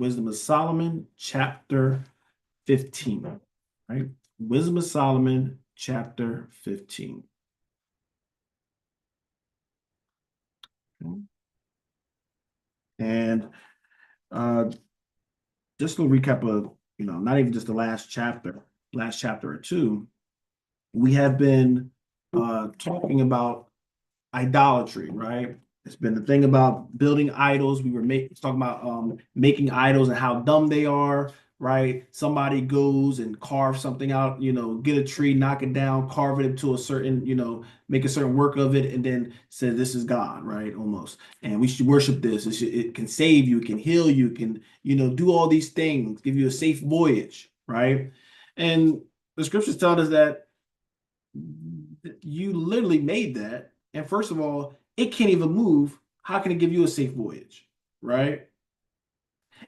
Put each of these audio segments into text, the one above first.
Wisdom of Solomon, chapter 15. Right? Wisdom of Solomon, chapter 15. Okay. And just a recap of, not even just the last chapter or two, we have been talking about idolatry, right? It's been the thing about building idols. We were talking about making idols and how dumb they are, right? Somebody goes and carves something out, get a tree, knock it down, carve it into a certain, make a certain work of it, and then say this is God, right? Almost. And we should worship this. It can save you, it can heal you, it can, do all these things, give you a safe voyage, right? And the scriptures tell us that you literally made that. And first of all, it can't even move. How can it give you a safe voyage? Right?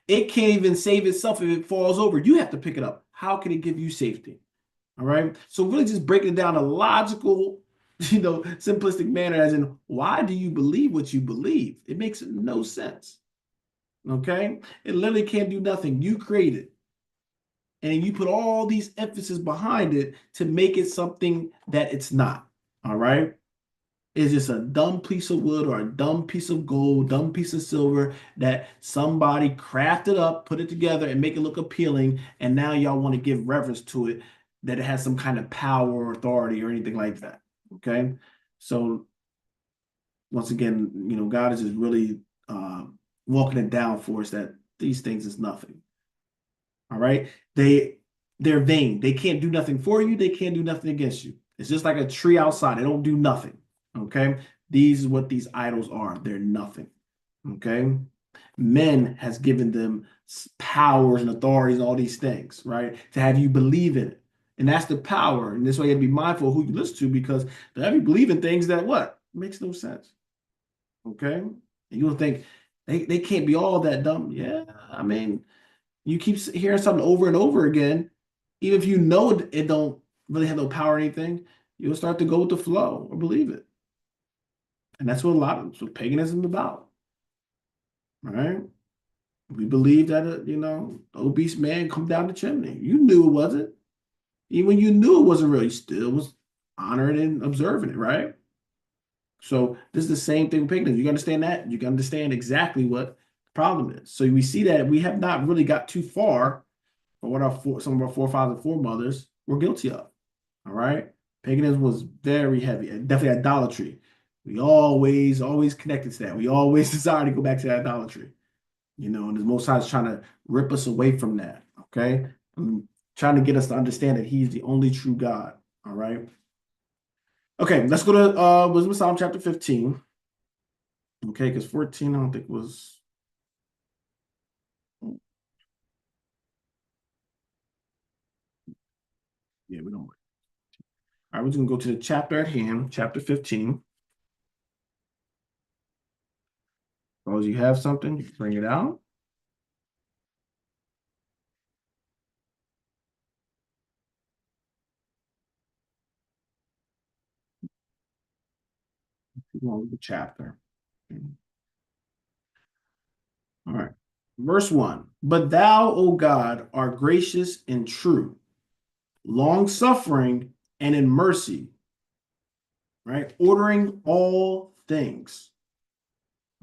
It can't even save itself if it falls over. You have to pick it up. How can it give you safety? All right. So really just breaking it down a logical, simplistic manner, as in, why do you believe what you believe? It makes no sense. Okay. It literally can't do nothing. You created, and you put all these emphasis behind it to make it something that it's not. All right. It's just a dumb piece of wood or a dumb piece of gold, dumb piece of silver that somebody crafted up, put it together, and make it look appealing. And now y'all want to give reverence to it, that it has some kind of power or authority or anything like that. Okay. So once again, God is just really walking it down for us that these things is nothing. All right. They're vain. They can't do nothing for you. They can't do nothing against you. It's just like a tree outside. They don't do nothing. Okay. These is what these idols are. They're nothing. Okay. Men has given them powers and authorities and all these things, right? To have you believe in it. And that's the power. And this way you have to be mindful of who you listen to, because they have you believe in things that what? Makes no sense. Okay. And you will think they can't be all that dumb. Yeah. I mean, you keep hearing something over and over again, even if you know it don't really have no power or anything, you'll start to go with the flow or believe it. And that's what paganism is about. Right? We believe that obese man come down the chimney. You knew it wasn't. Even when you knew it wasn't real, you still was honoring and observing it, right? So this is the same thing with paganism. You understand that? You can understand exactly what the problem is. So we see that we have not really got too far from what some of our forefathers and foremothers were guilty of. All right. Paganism was very heavy, and definitely idolatry. We always connected to that. We always desire to go back to that idolatry. And the Most High is trying to rip us away from that. Okay. I'm trying to get us to understand that He's the only true God. All right. Okay, let's go to Wisdom of Solomon chapter 15. Okay, because 14, I don't think was. Yeah, we don't. All right, we're just gonna go to the chapter at hand, chapter 15. Suppose you have something, bring it out. The chapter. All right. Verse 1. But thou, O God, art gracious and true, long suffering and in mercy, right? Ordering all things.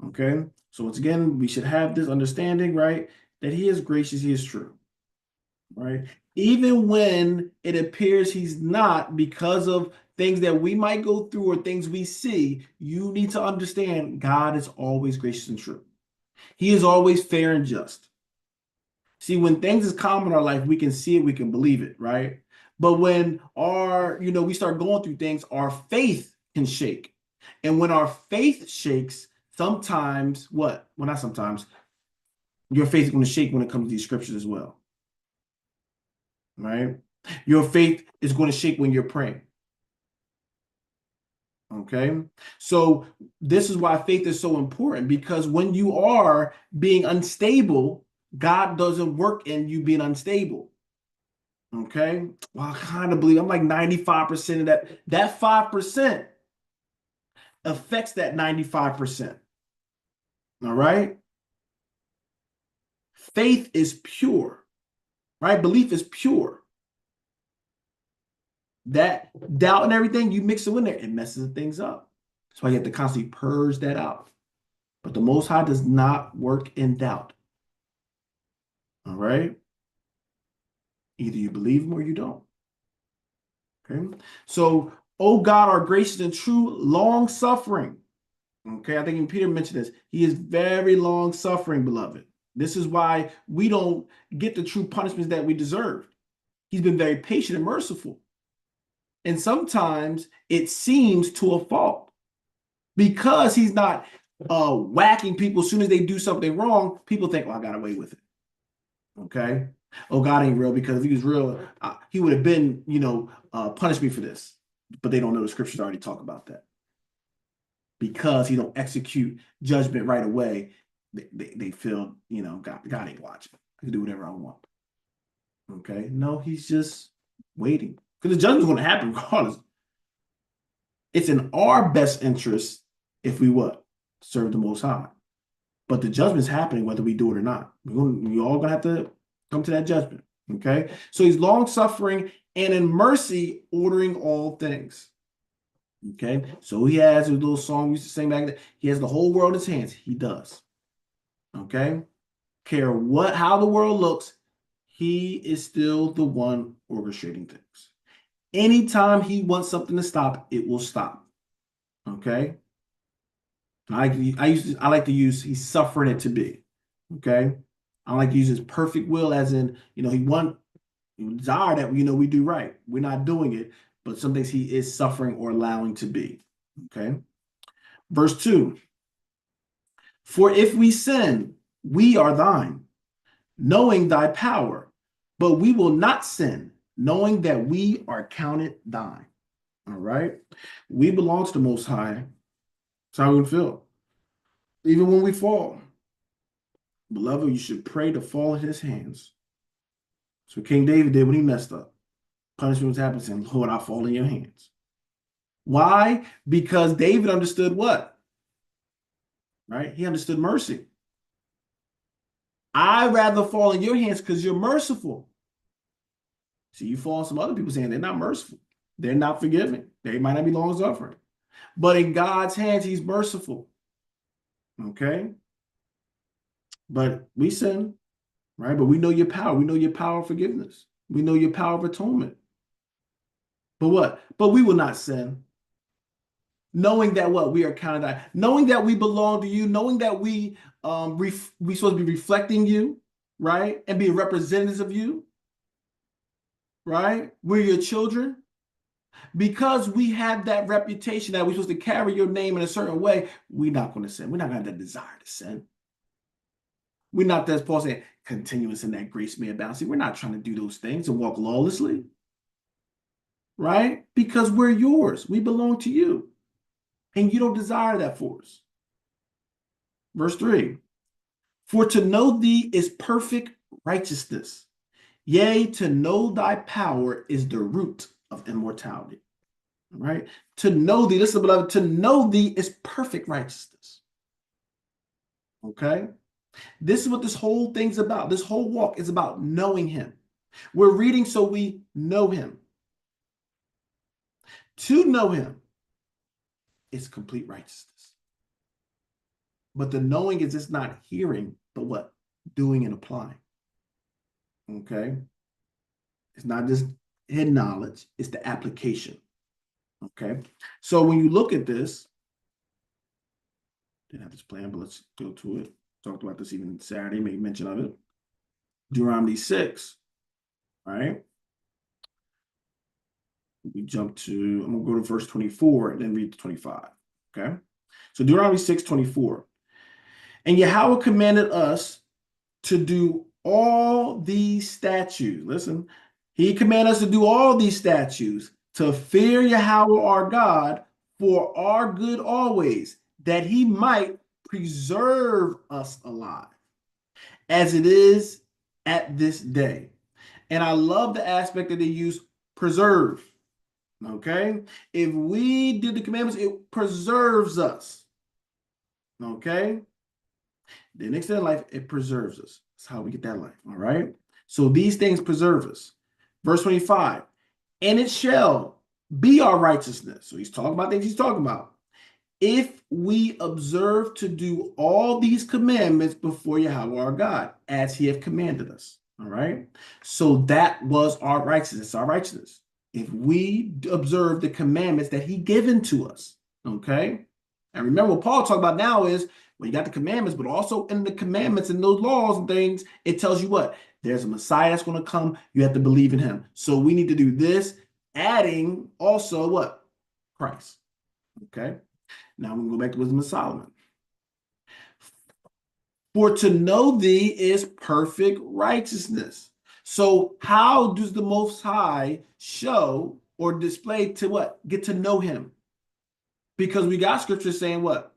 Okay. So once again, we should have this understanding, right? That He is gracious, He is true, right? Even when it appears He's not, because of things that we might go through or things we see, you need to understand God is always gracious and true. He is always fair and just. See, when things is common in our life, we can see it, we can believe it, right? But when we start going through things, our faith can shake. And when our faith shakes, sometimes what? Well, not sometimes, your faith is going to shake when it comes to these scriptures as well, right? Your faith is going to shake when you're praying. Okay. So this is why faith is so important, because when you are being unstable, God doesn't work in you being unstable. Okay. Well, I kind of believe I'm like 95% of that. That 5% affects that 95%. All right. Faith is pure, right? Belief is pure. That doubt and everything, you mix it in there, it messes things up. That's why you have to constantly purge that out. But the Most High does not work in doubt. All right? Either you believe him or you don't. Okay? So, oh God, are gracious and true, long suffering. Okay, I think even Peter mentioned this. He is very long suffering, beloved. This is why we don't get the true punishments that we deserve. He's been very patient and merciful. And sometimes it seems to a fault because he's not whacking people as soon as they do something wrong. People think, oh, I got away with it. Okay. Oh, God ain't real, because if he was real, he would have been, punished me for this. But they don't know the scriptures already talk about that. Because he don't execute judgment right away, they feel, God ain't watching. I can do whatever I want. Okay. No, he's just waiting. Because the judgment's going to happen regardless. It's in our best interest if we what? Serve the Most High. But the judgment's happening whether we do it or not. We're all going to have to come to that judgment. Okay? So he's long-suffering and in mercy ordering all things. Okay? So he has a little song we used to sing back then. He has the whole world in his hands. He does. Okay? Care how the world looks, he is still the one orchestrating things. Anytime he wants something to stop, it will stop. Okay? I like to use he's suffering it to be. Okay? I like to use his perfect will, as in, he desire that we do right. We're not doing it, but some things he is suffering or allowing to be. Okay? Verse 2. For if we sin, we are thine, knowing thy power, but we will not sin, knowing that we are counted thine. All right? We belong to the Most High. That's how we feel. Even when we fall. Beloved, you should pray to fall in his hands. That's what King David did when he messed up. Punishment was happening, saying, Lord, I fall in your hands. Why? Because David understood what? Right? He understood mercy. I'd rather fall in your hands because you're merciful. See, you fall in some other people's hands, they're not merciful. They're not forgiving. They might not be long suffering. But in God's hands, he's merciful. Okay? But we sin, right? But we know your power. We know your power of forgiveness. We know your power of atonement. But what? But we will not sin. Knowing that what? We are counted out. Knowing that we belong to you. Knowing that we supposed to be reflecting you, right? And being representatives of you, right? We're your children. Because we have that reputation that we're supposed to carry your name in a certain way, we're not going to sin. We're not going to have that desire to sin. We're not, as Paul said, continuous in that grace may abound. See, we're not trying to do those things and walk lawlessly, right? Because we're yours. We belong to you. And you don't desire that for us. Verse 3, for to know thee is perfect righteousness. Yea, to know thy power is the root of immortality. All right? To know thee, listen, beloved, to know thee is perfect righteousness. Okay? This is what this whole thing's about. This whole walk is about knowing him. We're reading so we know him. To know him is complete righteousness. But the knowing is just not hearing, but what? Doing and applying. Okay? It's not just hidden knowledge, it's the application. Okay? So when you look at this, didn't have this plan, but let's go to it. Talked about this even Saturday, made mention of it. Deuteronomy 6, right? We jump to, I'm going to go to verse 24 and then read to 25, okay? So Deuteronomy 6:24. And Yahweh commanded us to do all these statutes. Listen, he commanded us to do all these statutes, to fear Yahweh our God for our good always, that he might preserve us alive, as it is at this day. And I love the aspect that they use preserve. Okay? If we did the commandments, it preserves us. Okay? The next day in life, it preserves us. That's how we get that life. All right. So these things preserve us. Verse 25, and it shall be our righteousness. So he's talking about things he's talking about. If we observe to do all these commandments before Yahweh our God, as he have commanded us. All right. So that was our righteousness, our righteousness. If we observe the commandments that he given to us. Okay. And remember what Paul talked about now is, well, you got the commandments, but also in the commandments and those laws and things, it tells you what? There's a Messiah that's going to come. You have to believe in him. So we need to do this, adding also what? Christ. Okay. Now we can go back to Wisdom of Solomon. For to know thee is perfect righteousness. So how does the Most High show or display to what? Get to know him. Because we got scripture saying what?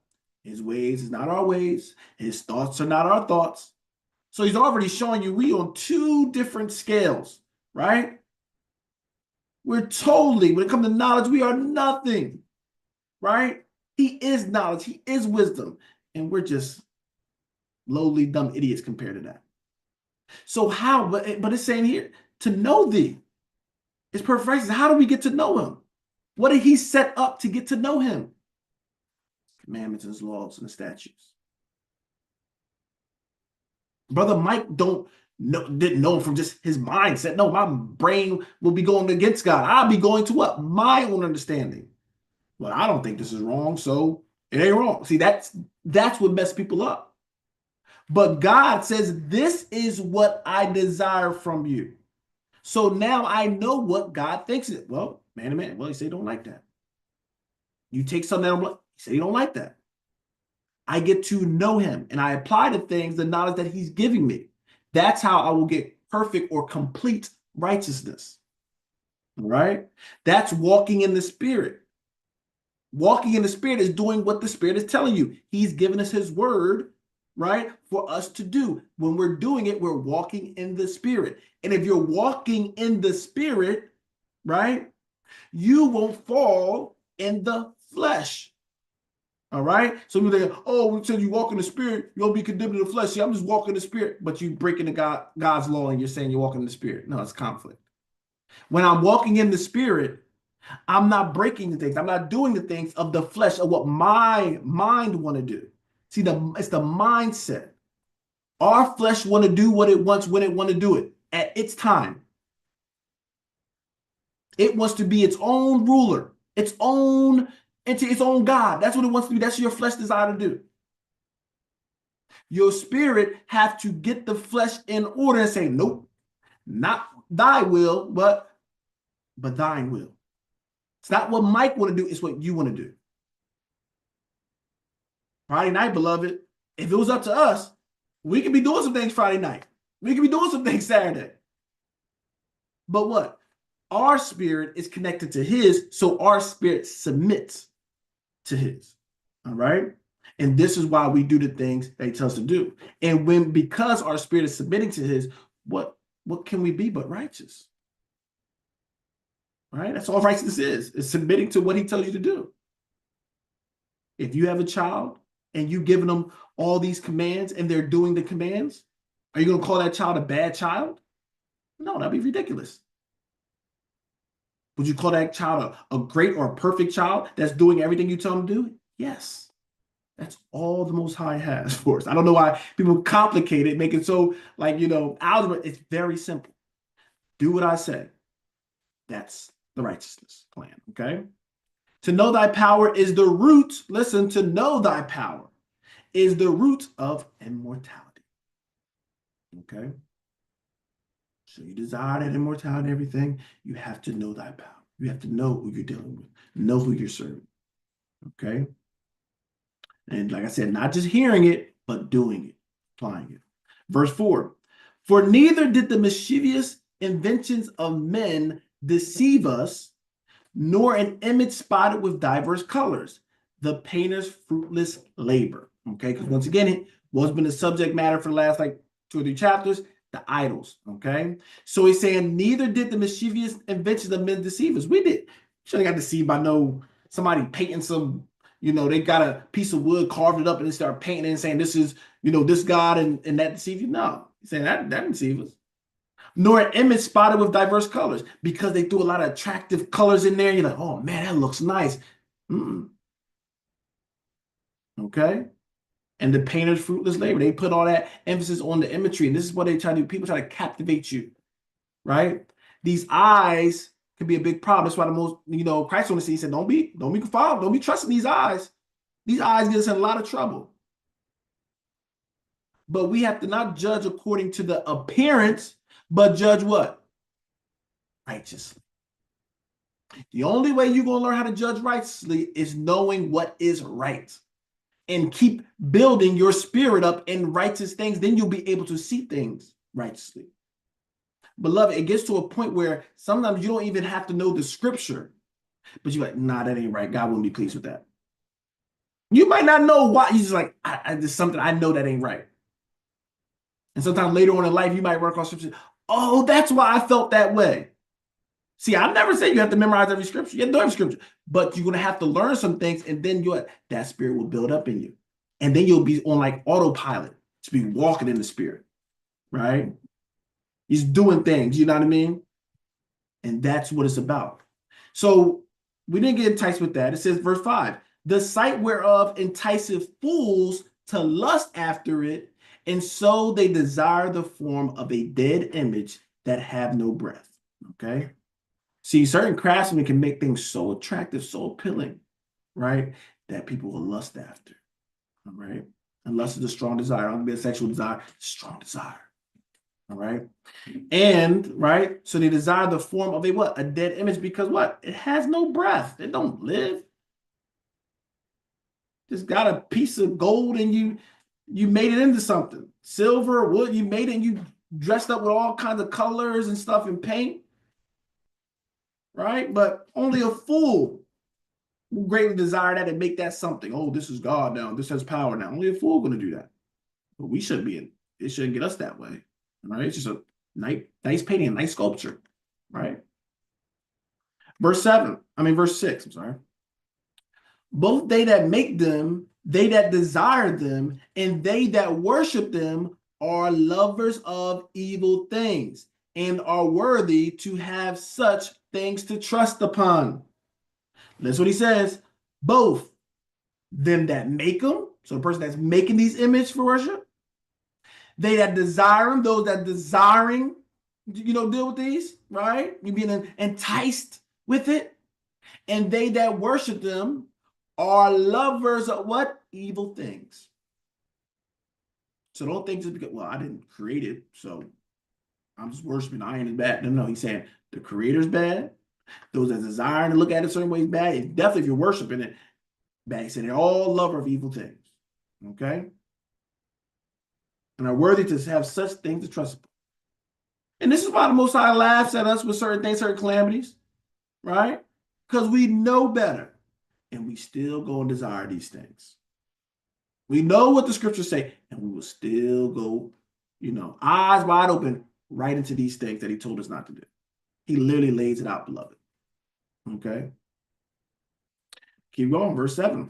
His ways is not our ways. His thoughts are not our thoughts. So he's already showing you we on two different scales, right? We're totally, when it comes to knowledge, we are nothing, right? He is knowledge. He is wisdom. And we're just lowly, dumb idiots compared to that. So how, but it's saying here, to know thee is perfect righteousness. How do we get to know him? What did he set up to get to know him? Commandments and his laws and the statutes. Brother Mike didn't know him from just his mindset. No, my brain will be going against God. I'll be going to what? My own understanding. Well, I don't think this is wrong, so it ain't wrong. See, that's what messes people up. But God says, this is what I desire from you. So now I know what God thinks. Well, man to man. Well, you say you don't like that. You take something that you say you don't like that. I get to know him and I apply the things, the knowledge that he's giving me. That's how I will get perfect or complete righteousness. All right? That's walking in the Spirit. Walking in the Spirit is doing what the Spirit is telling you. He's given us his word, right, for us to do. When we're doing it, we're walking in the Spirit. And if you're walking in the Spirit, right, you won't fall in the flesh. All right. So we think, oh, when you walk in the Spirit, you'll be condemned in the flesh. See, I'm just walking in the Spirit, but you breaking God's law and you're saying you're walking in the Spirit. No, it's conflict. When I'm walking in the Spirit, I'm not breaking the things. I'm not doing the things of the flesh of what my mind want to do. See, it's the mindset. Our flesh want to do what it wants when it want to do it at its time. It wants to be its own ruler, its own God. That's what it wants to do. That's your flesh desire to do. Your spirit have to get the flesh in order and say, nope, not thy will, but thine will. It's not what Mike want to do, it's what you want to do. Friday night, beloved, if it was up to us, we could be doing some things Friday night. We could be doing some things Saturday. But what? Our spirit is connected to his, so our spirit submits to his. All right? And this is why we do the things that he tells us to do. And because our spirit is submitting to his, what can we be but righteous? Right? That's all righteousness is submitting to what he tells you to do. If you have a child and you've given them all these commands and they're doing the commands, are you going to call that child a bad child? No, that'd be ridiculous. Would you call that child a great or a perfect child that's doing everything you tell them to do? Yes. That's all the Most High has for us. I don't know why people complicate it, make it so like, algebra. It's very simple. Do what I say. That's the righteousness plan, okay? To know thy power is the root. Listen, to know thy power is the root of immortality, okay? So you desire that immortality and everything, you have to know thy power. You have to know who you're dealing with, know who you're serving, okay? And like I said, not just hearing it, but doing it, applying it. Verse 4, for neither did the mischievous inventions of men deceive us, nor an image spotted with diverse colors, the painter's fruitless labor. Okay, because once again, what's been the subject matter for the last 2 or 3 chapters? The idols. Okay, so he's saying neither did the mischievous inventions of men deceive us. We did. Should have got deceived by somebody painting some. They got a piece of wood, carved it up, and they start painting it and saying this is this God and that deceive you. No, He's saying that didn't deceive us. Nor an image spotted with diverse colors, because they threw a lot of attractive colors in there. You're like, oh man, that looks nice. Mm-mm. Okay. And the painter's fruitless labor. They put all that emphasis on the imagery. And this is what they try to do. People try to captivate you, right? These eyes can be a big problem. That's why the most, Christ on the scene, he said, don't be confounded. Don't be trusting these eyes. These eyes get us in a lot of trouble. But we have to not judge according to the appearance, but judge what? Righteously. The only way you're going to learn how to judge righteously is knowing what is right. And keep building your spirit up in righteous things. Then you'll be able to see things righteously. Beloved, it gets to a point where sometimes you don't even have to know the scripture, but you're like, nah, that ain't right. God wouldn't be pleased with that. You might not know why. You're just like, there's something I know that ain't right. And sometimes later on in life, you might work on scripture. Oh, that's why I felt that way. See, I never said you have to memorize every scripture. You have to know every scripture, but you're going to have to learn some things, and then that spirit will build up in you. And then you'll be on like autopilot to be walking in the spirit, right? He's doing things, you know what I mean? And that's what it's about. So we didn't get enticed with that. It says, verse 5, the sight whereof enticeth fools to lust after it, and so they desire the form of a dead image that have no breath. Okay? See, certain craftsmen can make things so attractive, so appealing, right, that people will lust after. All right? And lust is a strong desire. I'll be a sexual desire, strong desire. All right. And right, so they desire the form of a dead image, because what? It has no breath. It don't live. Just got a piece of gold and you made it into something. Silver, wood, you made it and you dressed up with all kinds of colors and stuff and paint. Right? But only a fool will greatly desire that and make that something. Oh, this is God now. This has power now. Only a fool going to do that. But we shouldn't be it shouldn't get us that way. Right? It's just a nice painting, a nice sculpture, right? Verse 6, I'm sorry. Both they that make them, they that desire them, and they that worship them are lovers of evil things, and are worthy to have such things to trust upon. That's what he says. Both them that make them, so the person that's making these images for worship, they that desire them, those that desiring, deal with these, right? You being enticed with it. And they that worship them are lovers of what? Evil things. So don't think just because, well, I didn't create it, so I'm just worshiping. I ain't as bad. No, he's saying the creator's bad. Those that desire to look at it a certain way is bad. Definitely if you're worshiping it, bad. He's saying they're all lover of evil things. Okay? And are worthy to have such things to trust upon. And this is why the Most High laughs at us with certain things, certain calamities, right? Because we know better, and we still go and desire these things. We know what the scriptures say, and we will still go, eyes wide open, right into these things that he told us not to do. He literally lays it out, beloved. Okay? Keep going, verse 7.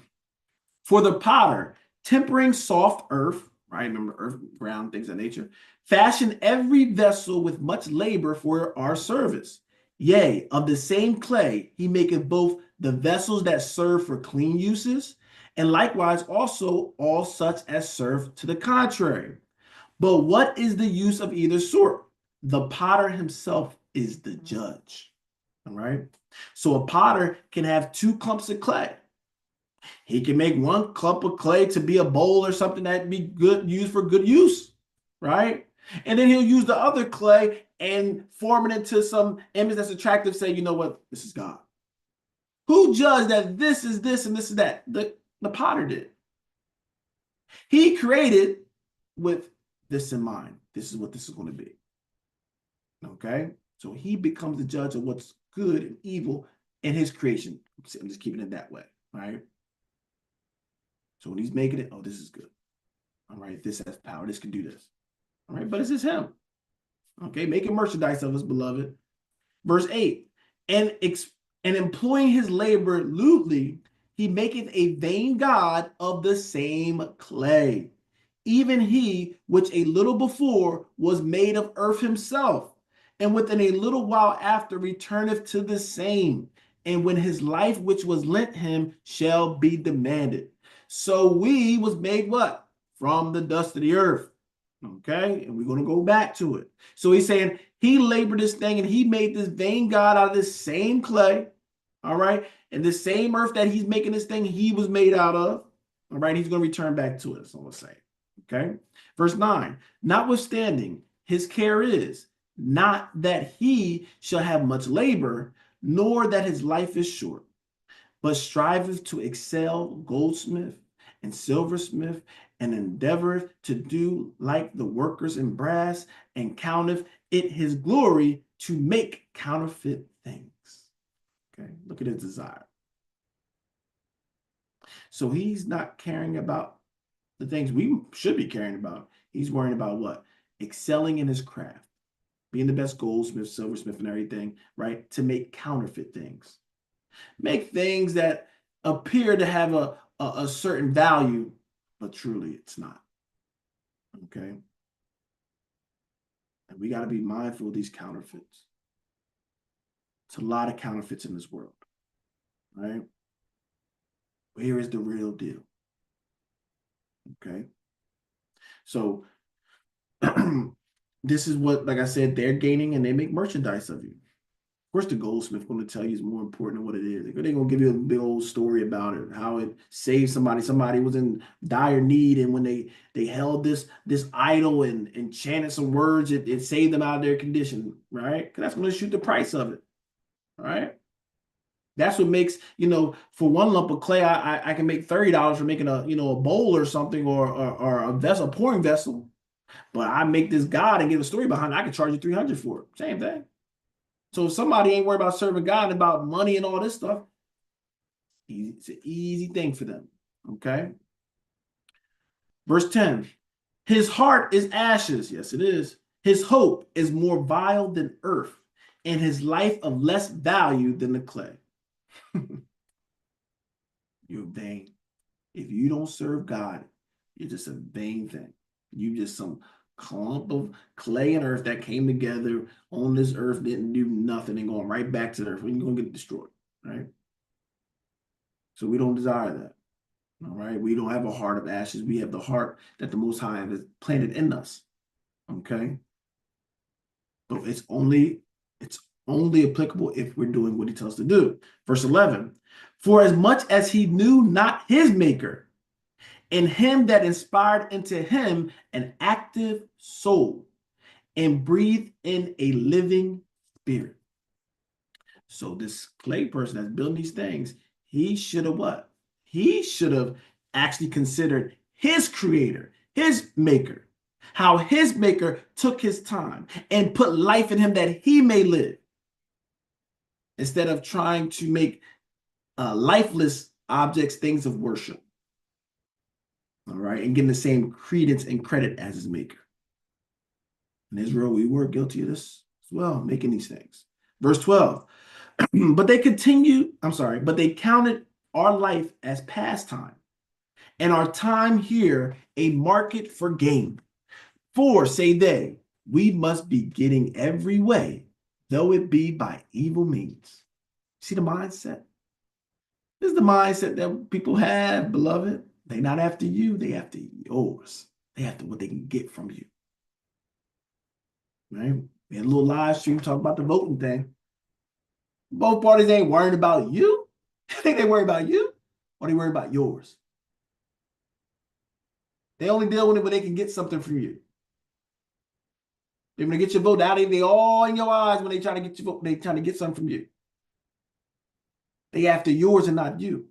For the potter, tempering soft earth, right? Remember earth, ground, things of nature. Fashion every vessel with much labor for our service. Yea, of the same clay, he maketh both the vessels that serve for clean uses, and likewise also all such as serve to the contrary. But what is the use of either sort? The potter himself is the judge. All right. So a potter can have two clumps of clay. He can make one clump of clay to be a bowl or something that'd be used for good use, right? And then he'll use the other clay and form it into some image that's attractive, say, you know what, this is God. Who judged that this is this and this is that? The potter did. He created with this in mind. This is what this is going to be. Okay? So he becomes the judge of what's good and evil in his creation. I'm just keeping it that way, right? So when he's making it, oh, this is good. All right, this has power. This can do this. All right, but it's just him. Okay, making merchandise of us, beloved. Verse 8, and employing his labor lewdly, he maketh a vain god of the same clay, even he which a little before was made of earth himself, and within a little while after returneth to the same. And when his life which was lent him shall be demanded. So we was made what? From the dust of the earth. Okay, and we're going to go back to it. So he's saying he labored this thing and he made this vain God out of this same clay. All right, and the same earth that he's making this thing, he was made out of. All right, he's going to return back to it. That's all I'm saying. Okay, verse 9. Notwithstanding, his care is not that he shall have much labor, nor that his life is short, but striveth to excel goldsmith and silversmith, and endeavoreth to do like the workers in brass, and counteth it his glory to make counterfeit things. Okay, look at his desire. So he's not caring about the things we should be caring about. He's worrying about what? Excelling in his craft, being the best goldsmith, silversmith, and everything, right? To make counterfeit things. Make things that appear to have a certain value, but truly it's not. Okay? And we got to be mindful of these counterfeits. It's a lot of counterfeits in this world, right? Where is the real deal? Okay? So this is what, like I said, they're gaining, and they make merchandise of you. Of course, the goldsmith going to tell you is more important than what it is. They're going to give you a big old story about it, how it saved somebody. Somebody was in dire need, and when they held this idol and chanted some words, it saved them out of their condition, right? Because that's going to shoot the price of it, right? That's what makes, for one lump of clay, I can make $30 for making a bowl or something, or a vessel, a pouring vessel. But I make this God and give a story behind it, I can charge you $300 for it. Same thing. So if somebody ain't worried about serving God and about money and all this stuff, it's an easy thing for them. Okay. Verse 10. His heart is ashes. Yes, it is. His hope is more vile than earth, and his life of less value than the clay. You're vain. If you don't serve God, you're just a vain thing. You just some clump of clay and earth that came together on this earth, didn't do nothing, and going right back to the earth. When you're going to get destroyed, right? So we don't desire that. All right. We don't have a heart of ashes. We have the heart that the Most High has planted in us. Okay. But it's only applicable if we're doing what he tells us to do. Verse 11. For as much as he knew not his maker, in him that inspired into him an active soul, and breathed in a living spirit. So this clay person that's building these things, he should have what? He should have actually considered his creator, his maker, how his maker took his time and put life in him that he may live, instead of trying to make lifeless objects things of worship. All right, and getting the same credence and credit as his maker. In Israel, we were guilty of this as well, making these things. Verse 12. But they counted our life as pastime, and our time here a market for gain. For, say they, we must be getting every way, though it be by evil means. See the mindset? This is the mindset that people have, beloved. They're not after you, they after yours. They after what they can get from you. Right? We had a little live stream talking about the voting thing. Both parties ain't worried about you. You think they worry about you, or they worry about yours? They only deal with it when they can get something from you. They're going to get your vote out. They all in your eyes when they try to get your vote. They trying to get something from you. They after yours and not you.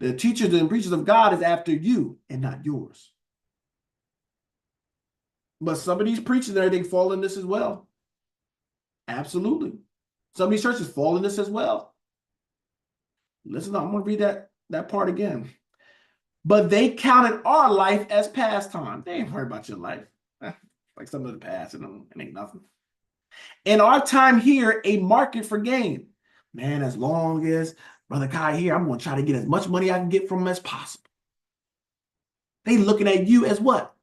The teachers and preachers of God is after you and not yours. But some of these preachers and everything fall in this as well. Absolutely. Some of these churches fall in this as well. Listen, I'm going to read that part again. But they counted our life as pastime. They ain't worried about your life. Like some of the past, it ain't nothing. And our time here, a market for gain. Man, as long as Brother Kai here, I'm going to try to get as much money I can get from him as possible. They looking at you as what?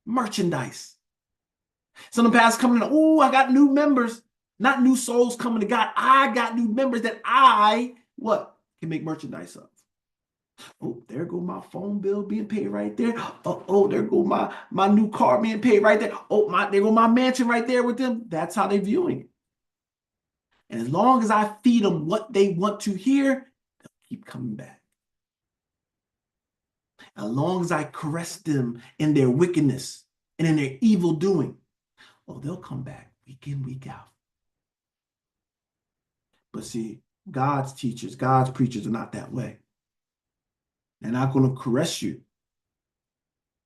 Merchandise. Some of the pastors coming in, oh, I got new members, not new souls coming to God. I got new members that I, what? Can make merchandise of. Oh, there go my phone bill being paid right there. Oh, there go my new car being paid right there. Oh, there go my mansion right there with them. That's how they're viewing it. And as long as I feed them what they want to hear, they'll keep coming back. As long as I caress them in their wickedness and in their evil doing, oh, they'll come back week in, week out. But see, God's teachers, God's preachers are not that way. They're not going to caress you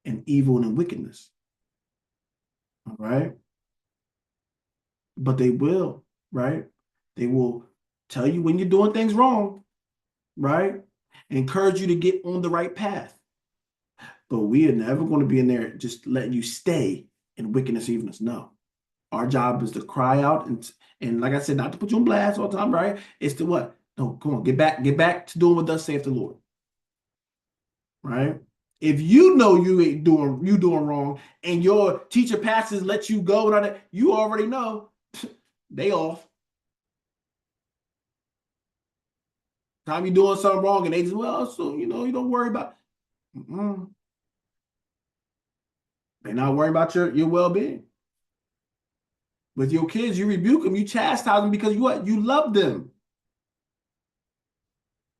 in evil and in wickedness. All right? But they will, right? They will tell you when you're doing things wrong, right? Encourage you to get on the right path. But we are never going to be in there just letting you stay in wickedness, evilness. No. Our job is to cry out and like I said, not to put you on blast all the time, right? It's to what? No, come on, get back to doing what thus saith the Lord. Right? If you know you ain't doing wrong and your teacher pastors let you go and all that, you already know they off. Time you doing something wrong and they just, well, so you don't worry about it. They're not worrying about your well-being. With your kids, you rebuke them, you chastise them because you love them.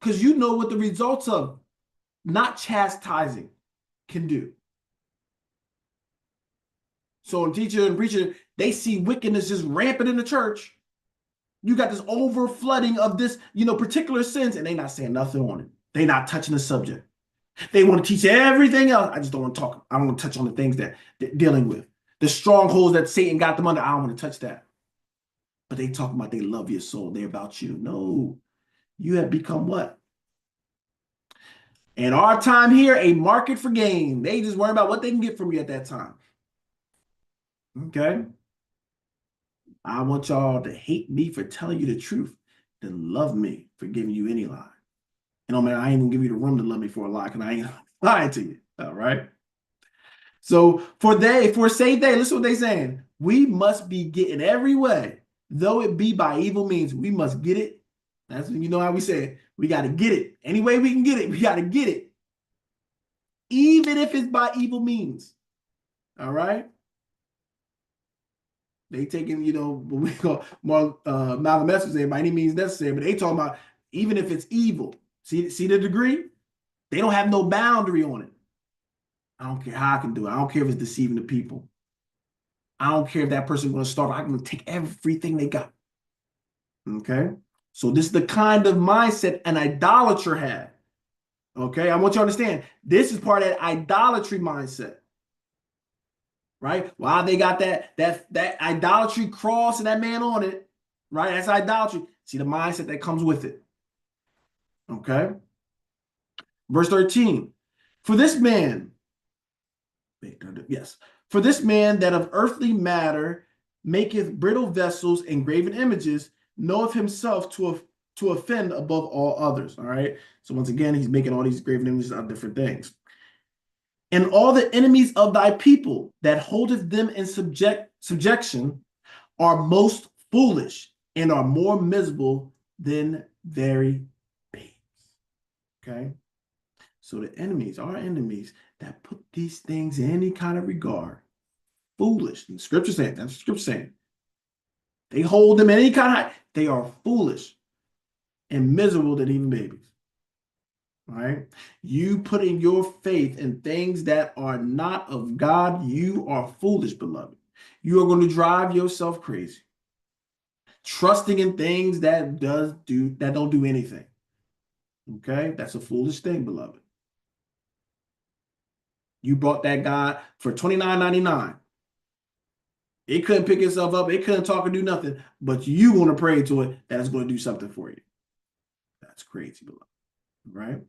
Because you know what the results of not chastising can do. So a teacher and preacher, they see wickedness just rampant in the church. You got this over flooding of this, particular sins, and they not saying nothing on it. They not touching the subject. They want to teach everything else. I just don't want to talk. I don't want to touch on the things that they're dealing with. The strongholds that Satan got them under, I don't want to touch that. But they talking about they love your soul. They're about you. No, you have become what? In our time here, a market for gain. They just worry about what they can get from you at that time. Okay? I want y'all to hate me for telling you the truth, then love me for giving you any lie. And man, I ain't gonna give you the room to love me for a lie because I ain't lying to you. All right. So for say they, listen what they saying. We must be getting every way, though it be by evil means. We must get it. That's how we say it. We got to get it. Any way we can get it, we got to get it. Even if it's by evil means. All right. They taking, what we call Malcolm X saying by any means necessary, but they talking about even if it's evil. See the degree? They don't have no boundary on it. I don't care how I can do it. I don't care if it's deceiving the people. I don't care if that person is going to starve. I'm going to take everything they got. Okay? So this is the kind of mindset an idolater had. Okay? I want you to understand. This is part of that idolatry mindset. Right? Why they got that idolatry cross and that man on it. Right? That's idolatry. See the mindset that comes with it. Okay? Verse 13. For this man that of earthly matter maketh brittle vessels and graven images, knoweth himself to offend above all others. All right. So once again, he's making all these graven images out of different things. And all the enemies of thy people that holdeth them in subjection are most foolish and are more miserable than very babes. Okay. So the enemies, our enemies that put these things in any kind of regard, foolish. And scripture saying, that's what scripture saying. They hold them in any kind of, they are foolish and miserable than even babies. All right. You putting your faith in things that are not of God, you are foolish, beloved. You are going to drive yourself crazy. Trusting in things that don't do anything. Okay, that's a foolish thing, beloved. You bought that guy for $29.99. It couldn't pick itself up. It couldn't talk or do nothing. But you want to pray to it that it's going to do something for you. That's crazy, beloved. Right?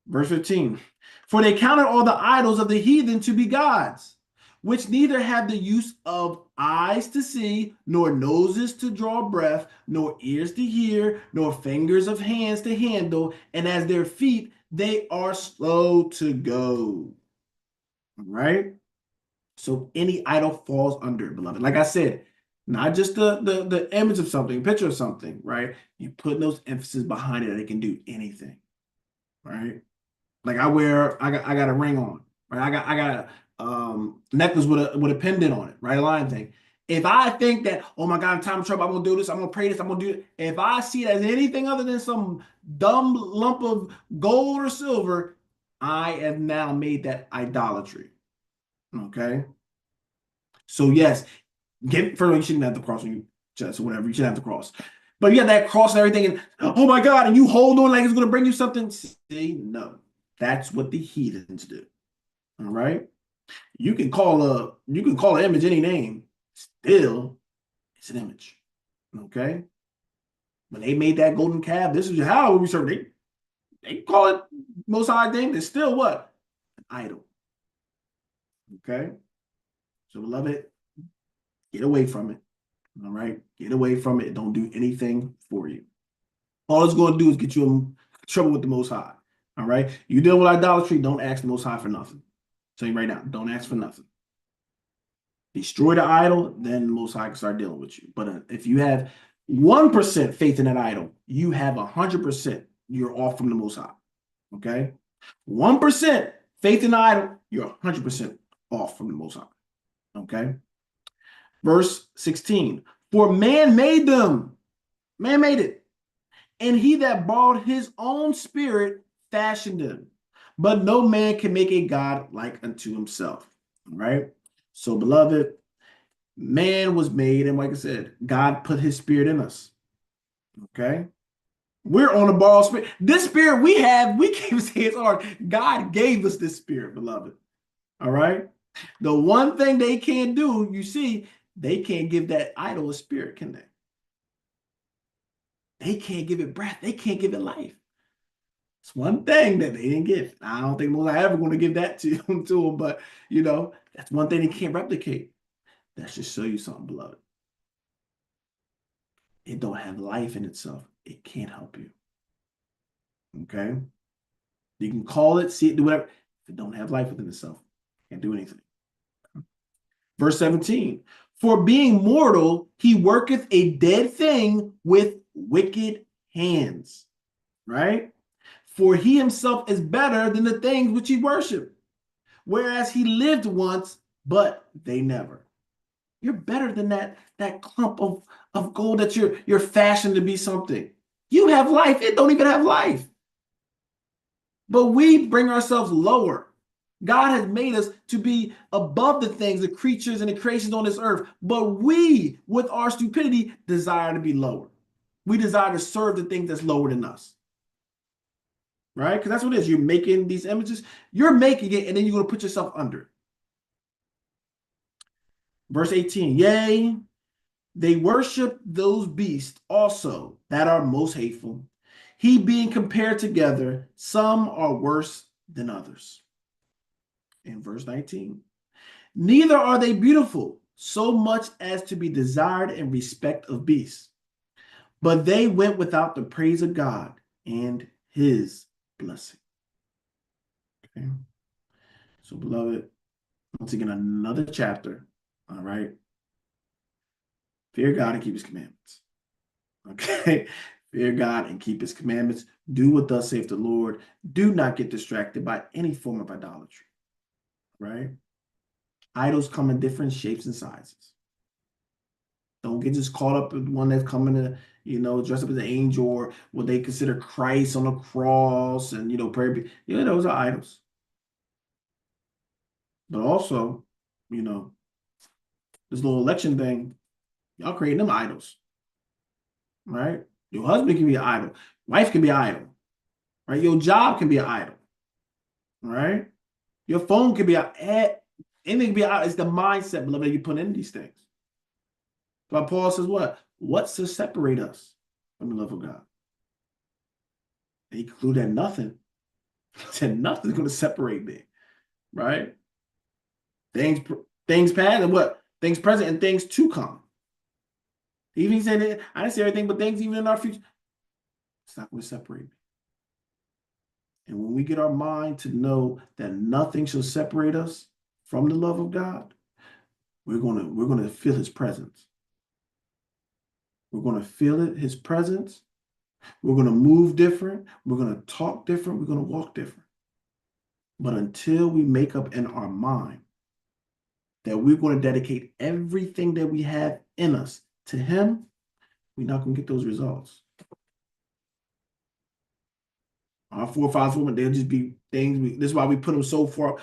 Verse 15. For they counted all the idols of the heathen to be gods, which neither have the use of eyes to see, nor noses to draw breath, nor ears to hear, nor fingers of hands to handle, and as their feet, they are slow to go. All right. So any idol falls under it, beloved. Like I said, not just the image of something, picture of something, right? You put those emphasis behind it that it can do anything, right? Like I got a ring on, right? I got a necklace with a pendant on it, right? A lion thing. If I think that, oh my God, I'm time of trouble, I'm gonna do this, I'm gonna pray this, I'm gonna do it. If I see it as anything other than some dumb lump of gold or silver, I have now made that idolatry. Okay. So yes, first of all, you shouldn't have the cross on you chest or whatever. You shouldn't have the cross. But you have that cross and everything, and oh my God, and you hold on like it's gonna bring you something. See, no. That's what the heathens do. All right. You can call an image any name. Still, it's an image. Okay. When they made that golden calf, this is how we serve. They call it most high name. It's still what? An idol. Okay. So beloved, get away from it. All right. Get away from it. Don't do anything for you. All it's going to do is get you in trouble with the Most High. All right. You deal with idolatry, don't ask the Most High for nothing. Tell you right now, don't ask for nothing. Destroy the idol, then the Most High can start dealing with you. But if you have 1% faith in that idol, you have 100%. You're off from the Most High. Okay. 1% faith in the idol, you're 100% off from the Most High. Okay. Verse 16. For man made them. Man made it. And he that borrowed his own spirit fashioned them. But no man can make a God like unto himself. All right. So, beloved, man was made, and like I said, God put his spirit in us. Okay. We're on a borrowed spirit. This spirit we have, we can't say it's hard. God gave us this spirit, beloved. All right. The one thing they can't do, you see, they can't give that idol a spirit, can they? They can't give it breath. They can't give it life. It's one thing that they didn't give. I don't think most ever going to give that to them, but that's one thing they can't replicate. That should show you something, beloved. It don't have life in itself. It can't help you. Okay? You can call it, see it, do whatever. If it don't have life within itself, it can't do anything. Verse 17. For being mortal, he worketh a dead thing with wicked hands. Right? For he himself is better than the things which he worshiped, whereas he lived once, but they never. You're better than that clump of gold that you're fashioned to be something. You have life. It don't even have life. But we bring ourselves lower. God has made us to be above the things, the creatures and the creations on this earth. But we, with our stupidity, desire to be lower. We desire to serve the things that's lower than us. Right? Because that's what it is. You're making these images. You're making it, and then you're going to put yourself under it. Verse 18. Yea, they worship those beasts also that are most hateful. He being compared together, some are worse than others. In verse 19. Neither are they beautiful, so much as to be desired in respect of beasts. But they went without the praise of God and his blessing. Okay. So, beloved, once again, another chapter. All right. Fear God and keep his commandments. Okay. Fear God and keep his commandments. Do what thus saith the Lord. Do not get distracted by any form of idolatry. Right? Idols come in different shapes and sizes. Don't get just caught up in one that's coming to, dress up as an angel or what they consider Christ on a cross and, pray. Those are idols. But also, this little election thing, y'all creating them idols. Right? Your husband can be an idol. Wife can be an idol. Right? Your job can be an idol. Right? Your phone can be anything can be an idol. It's the mindset, beloved, that you put in these things. But Paul says what? What's to separate us from the love of God? And he concluded that nothing. He said nothing's going to separate me. Right? Things past and what? Things present and things to come. Even he said that I didn't say everything, but things even in our future. It's not going to separate me. And when we get our mind to know that nothing shall separate us from the love of God, we're gonna feel his presence. We're gonna feel it, his presence. We're gonna move different. We're gonna talk different. We're gonna walk different. But until we make up in our mind that we're going to dedicate everything that we have in us to him, we're not going to get those results. Our forefathers, they'll just be things. This is why we put them so far.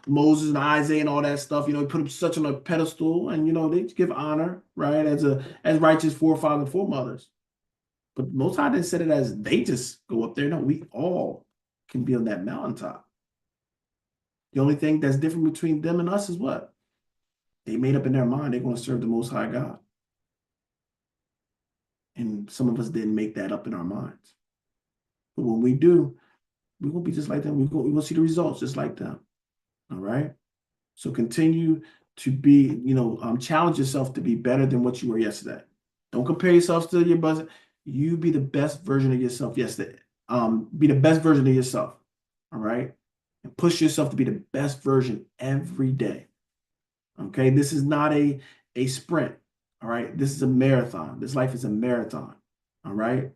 Moses and Isaiah and all that stuff. We put them such on a pedestal, and they give honor, right, as righteous forefathers and foremothers. But Most High didn't set it as they just go up there. No, we all can be on that mountaintop. The only thing that's different between them and us is what? They made up in their mind they're going to serve the Most High God. And some of us didn't make that up in our minds. But when we do, we're going to be just like them. We're going to see the results just like them. All right? So continue to be, challenge yourself to be better than what you were yesterday. Don't compare yourself to your brother. You be the best version of yourself yesterday. Be the best version of yourself. All right? And push yourself to be the best version every day. Okay? This is not a sprint. All right? This is a marathon. This life is a marathon. All right?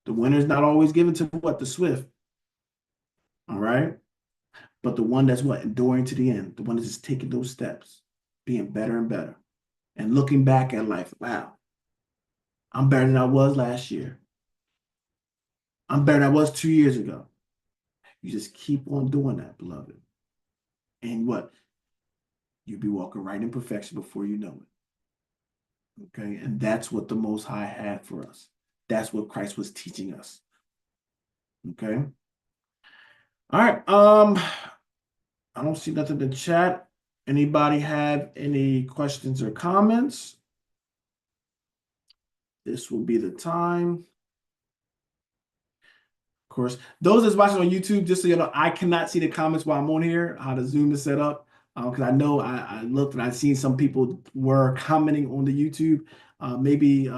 The winner's not always given to what? The swift. All right? But the one that's what? Enduring to the end. The one that's just taking those steps, being better and better. And looking back at life, wow, I'm better than I was last year. I'm better than I was 2 years ago. You just keep on doing that, beloved. And what? You'll be walking right in perfection before you know it. Okay? And that's what the Most High had for us. That's what Christ was teaching us. Okay? All right. I don't see nothing in the chat. Anybody have any questions or comments? This will be the time. Of course, those that's watching on YouTube, just so you know, I cannot see the comments while I'm on here, how the Zoom is set up. Because I know I looked and I've seen some people were commenting on the YouTube. Maybe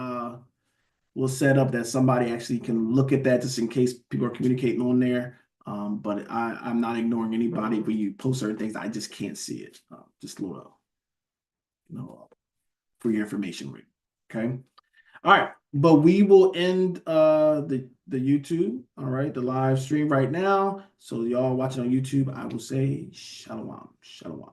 we'll set up that somebody actually can look at that just in case people are communicating on there. But I'm not ignoring anybody. When you post certain things, I just can't see it. Just a little, for your information, okay? All right, but we will end the YouTube, all right, the live stream right now. So y'all watching on YouTube, I will say shalom, shalom.